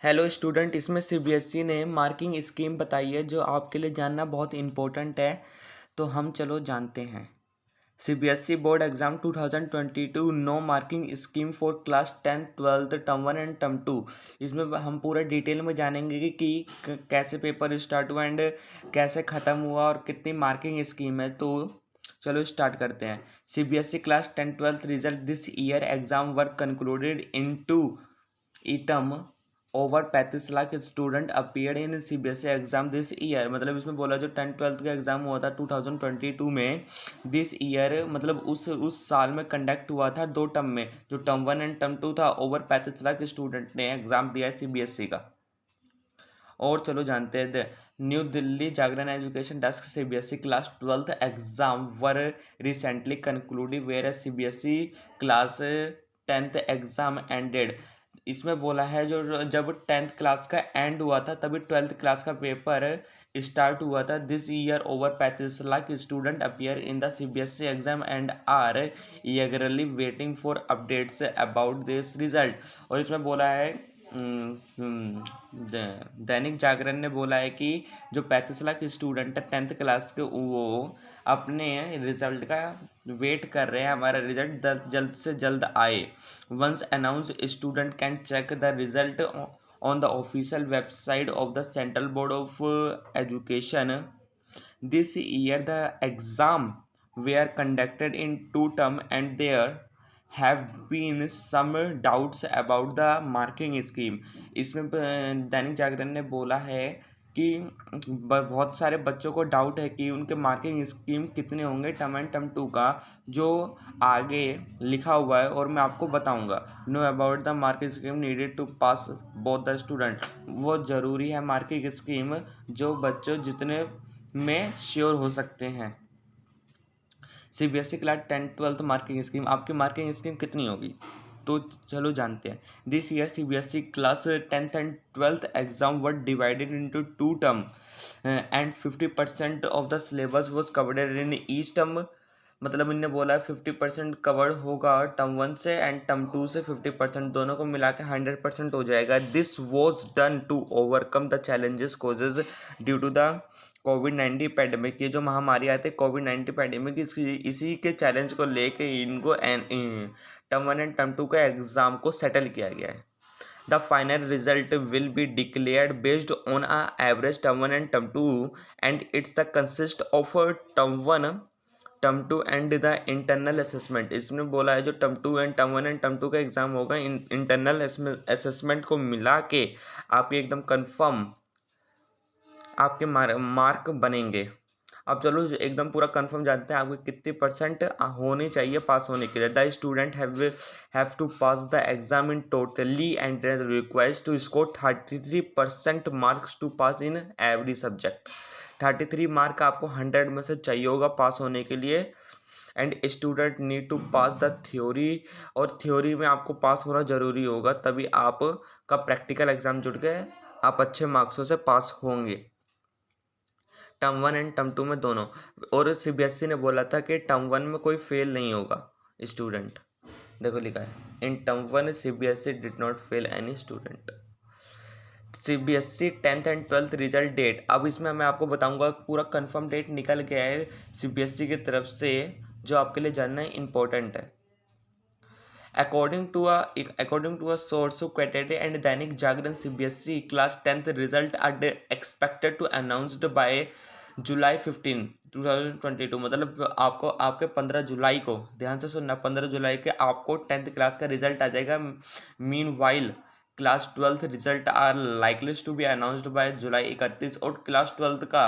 Hello student, इसमें CBSE ने marking scheme बताई है जो आपके लिए जानना बहुत इम्पोर्टेंट है। तो हम चलो जानते हैं। CBSE board exam 2022 know marking scheme for class 10 12 term 1 and term 2। इसमें हम पूरा डिटेल में जानेंगे कि कैसे पेपर स्टार्ट हुआ एंड कैसे ख़त्म हुआ और कितनी मार्किंग स्कीम है। तो चलो स्टार्ट करते हैं। CBSE class 10 12 result this year exam were concluded in two terms over 35 lakh student appeared in CBSE exam this year. मतलब इसमें बोला जो 10th 12th का एग्जाम हुआ था 2022 में, दिस ईयर मतलब उस साल में कंडक्ट हुआ था दो टर्म में, जो टर्म 1 एंड टर्म 2 था। ओवर 35 लाख स्टूडेंट ने एग्जाम दिया है सीबीएसई का। और चलो जानते हैं New Delhi Jagran education desk CBSE class 12th exam were recently concluded where CBSE class 10th exam ended. इसमें बोला है जो जब 10th क्लास का एंड हुआ था तभी 12th क्लास का पेपर स्टार्ट हुआ था। This year over 35 lakh student appear in the CBSE exam and are eagerly waiting for updates about this result. और इसमें बोला है दैनिक जागरण ने बोला है कि जो 35 लाख स्टूडेंट है 10th क्लास के, वो अपने रिजल्ट का वेट कर रहे हैं। हमारा रिजल्ट जल्द से जल्द आए। Once announce student can check the result on the official website of the Central Board of Education. This year the exam were conducted in two term and there have been some doubts about the marking scheme। इसमें दैनिक जागरण ने बोला है कि बहुत सारे बच्चों को doubt है कि उनके मार्किंग स्कीम कितने होंगे टर्म एंड टर्म 2 का, जो आगे लिखा हुआ है और मैं आपको बताऊंगा। Know about the marking scheme needed to pass both the student. वो ज़रूरी है मार्किंग स्कीम जो बच्चों जितने में श्योर हो सकते हैं। CBSE class 10th 12th marking scheme, आपकी मार्किंग स्कीम कितनी होगी? तो चलो जानते हैं। This year CBSE class 10th and 12th exam were divided into two term and 50% of the syllabus was covered in each term. मतलब इन्होंने बोला है 50% कवर्ड होगा टर्म 1 से एंड टर्म 2 से 50%, दोनों को मिला के 100% हो जाएगा। This was done to overcome the challenges causes due to the कोविड-19 पैंडेमिक। ये जो महामारी आई थी कोविड-19 पैंडेमिक, इसी के चैलेंज को लेके इनको टर्म 1 एंड टर्म 2 का एग्जाम को सेटल किया गया है। The final result will be declared based on a average term 1 and term 2 and it's the consist of term 1 term 2 and the internal assessment. इसमें बोला है जो term 2 and term 1 and term 2 का exam होगा, internal assessment को मिला के आपके एकदम कंफर्म आपके मार्क बनेंगे। अब चलो एकदम पूरा कंफर्म जानते हैं आपके कितने परसेंट होने चाहिए पास होने के लिए। The student have to pass the exam in totally and requires to score 33% marks to pass in every subject. 33 mark आपको 100 में से चाहिए होगा पास होने के लिए। And student need to pass the theory, और थ्योरी में आपको पास होना ज़रूरी होगा, तभी आपका प्रैक्टिकल एग्जाम जुड़ के आप अच्छे मार्क्सों से पास होंगे टर्म 1 एंड टर्म 2 में दोनों। और सीबीएसई ने बोला था कि टर्म 1 में कोई फेल नहीं होगा स्टूडेंट। देखो लिखा है in term 1 CBSE did not fail any student. CBSE 10th and 12th result date, अब इसमें मैं आपको बताऊंगा पूरा कंफर्म डेट निकल गया है सीबीएसई की तरफ से, जो आपके लिए जानना इम्पोर्टेंट है। According to a source quoted and Dainik Jagran, CBSE class 10th result are expected to announced by July 15 2022। मतलब आपको आपके 15 जुलाई को, ध्यान से सुनना, 15 जुलाई के आपको 10th क्लास का रिजल्ट आ जाएगा। Meanwhile class 12th result are likely to be announced by July 31। और क्लास 12th का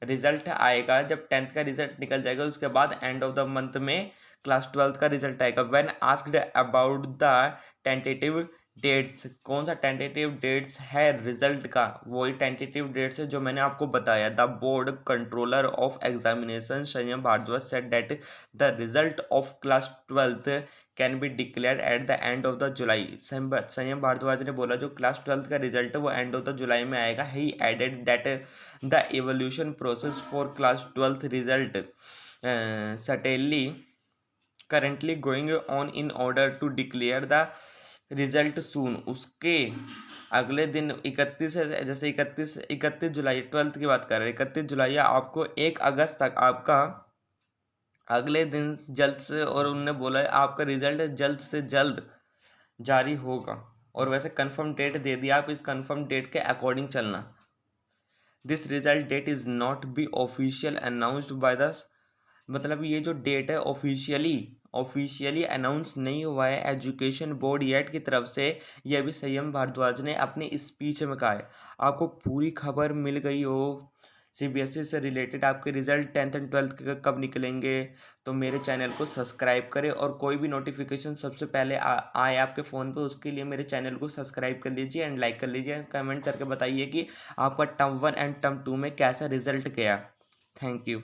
रिजल्ट आएगा जब 10th का रिजल्ट निकल जाएगा, उसके बाद एंड ऑफ द मंथ में क्लास 12th का रिजल्ट आएगा। When asked about the tentative dates, कौन सा टेंटेटिव डेट्स है रिजल्ट का, वही टेंटेटिव डेट्स है जो मैंने आपको बताया। The board controller of examination Sanyam Bhardwaj said that the result of class 12th can be declare at the end of the July. Sanyam Bhardwaj ने बोला जो क्लास 12th का रिजल्ट है वो एंड ऑफ द जुलाई में आएगा। He added that the evaluation process for class 12th result certainly currently going on in order to declare the result soon, उसके अगले दिन 31 है, जैसे 31 जुलाई 12th की बात कर रहे हैं, 31 जुलाई आपको 1 अगस्त तक आपका अगले दिन जल्द से, और उनने बोला है आपका रिजल्ट जल्द से जल्द जारी होगा। और वैसे कंफर्म डेट दे दिया, आप इस कंफर्म डेट के अकॉर्डिंग चलना। This result that is not be official announced by the, मतलब ये जो डेट है ऑफिशियली अनाउंस नहीं हुआ है एजुकेशन बोर्ड येट की तरफ से। ये अभी संयम भारद्वाज ने अपनी स्पीच में कहा है। आपको पूरी खबर मिल गई हो सीबीएसई से रिलेटेड, आपके रिजल्ट 10th एंड 12th के कब निकलेंगे, तो मेरे चैनल को सब्सक्राइब करें, और कोई भी नोटिफिकेशन सबसे पहले आए आपके फ़ोन पे, उसके लिए मेरे चैनल को सब्सक्राइब कर लीजिए एंड लाइक कर लीजिए। कमेंट करके बताइए कि आपका टर्म 1 एंड टर्म 2 में कैसा रिजल्ट गया। Thank you.